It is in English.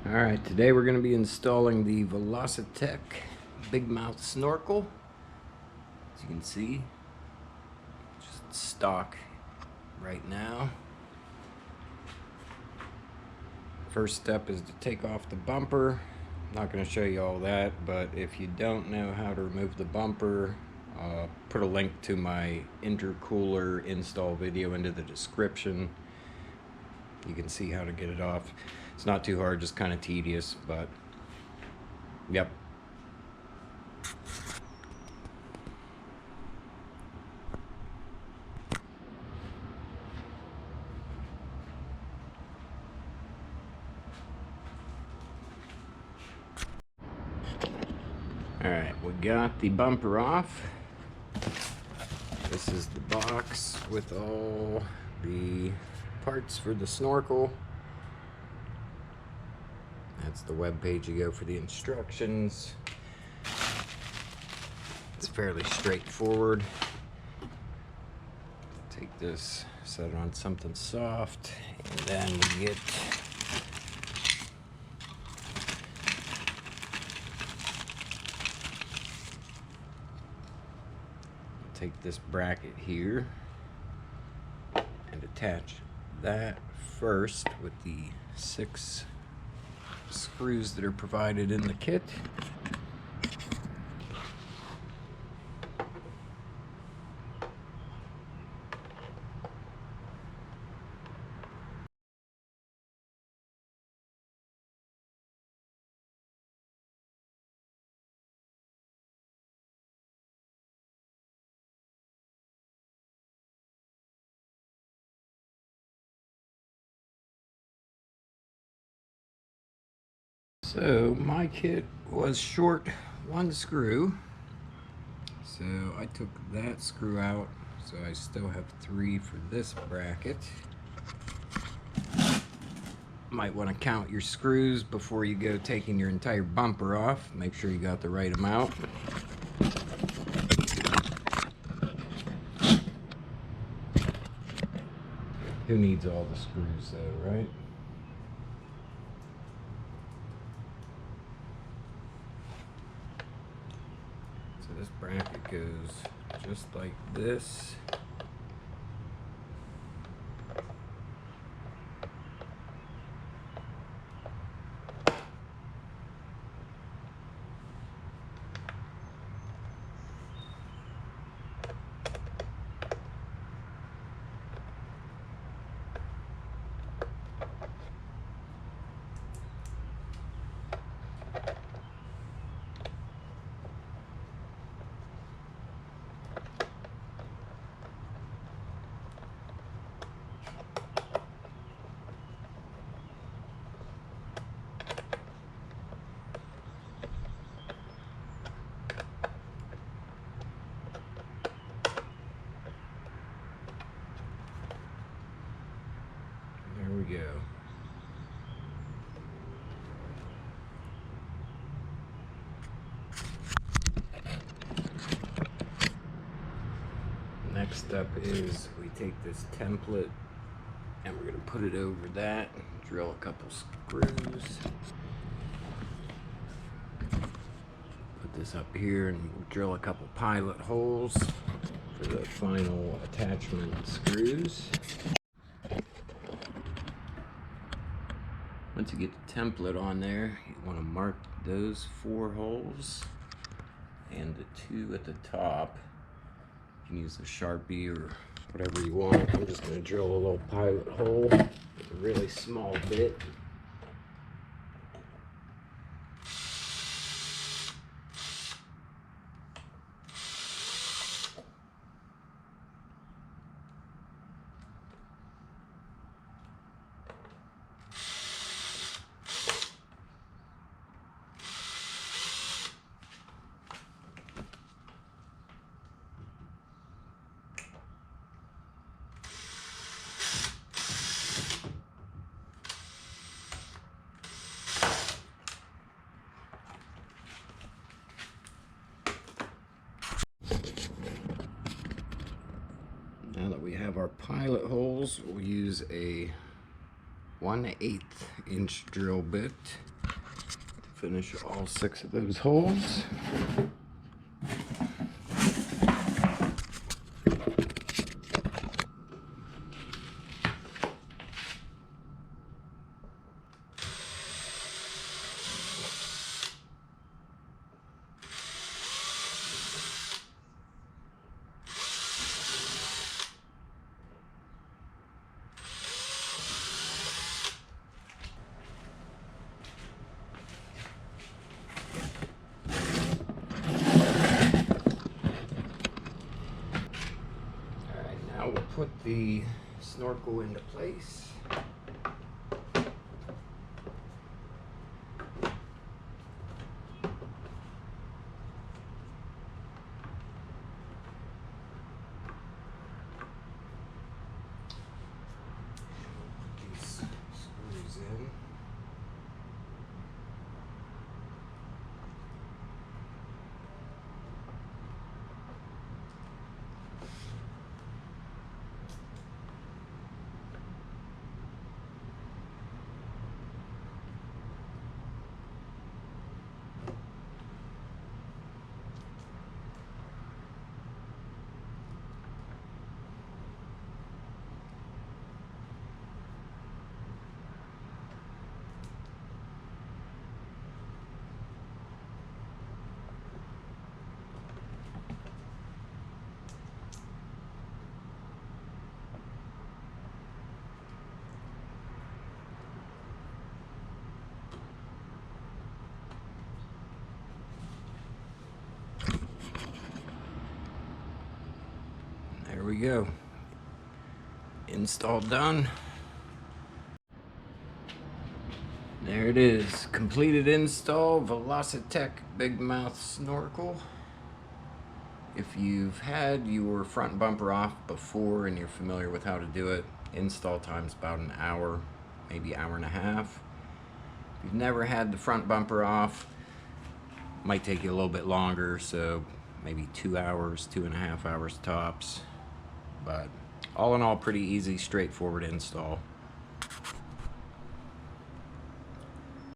Alright, today we're going to be installing the Velossatech big mouth snorkel. As you can see, just stock right now. First step is to take off the bumper. I'm not going to show you all that, but if you don't know how to remove the bumper, put a link to my intercooler install video into the description. You can see how to get it off. It's not too hard, just kind of tedious, but yep. Alright, we got the bumper off. This is the box with all the parts for the snorkel. That's the web page you go for the instructions. It's fairly straightforward. Take this, set it on something soft, and then we get take this bracket here and attach that first with the 6 screws that are provided in the kit. So my kit was short 1 screw, so I took that screw out, so I still have 3 for this bracket. Might want to count your screws before you go taking your entire bumper off. Make sure you got the right amount. Who needs all the screws though, right? This bracket goes just like this. There we go. Next step is we take this template and we're going to put it over that, drill a couple screws, put this up here and drill a couple pilot holes for the final attachment screws. Once you get the template on there, you want to mark those 4 holes and the 2 at the top. You can use a Sharpie or whatever you want. I'm just going to drill a little pilot hole with a really small bit. Now that we have our pilot holes, we'll use a 1/8 inch drill bit Finish all 6 of those holes. Now we'll put the snorkel into place. Put these screws in. There we go. Install done. There it is. Completed install. Velossatech Big Mouth Snorkel. If you've had your front bumper off before and you're familiar with how to do it, install time's about an hour, maybe hour and a half. If you've never had the front bumper off, might take you a little bit longer, so maybe 2 hours, 2.5 hours tops. But all in all, pretty easy, straightforward install.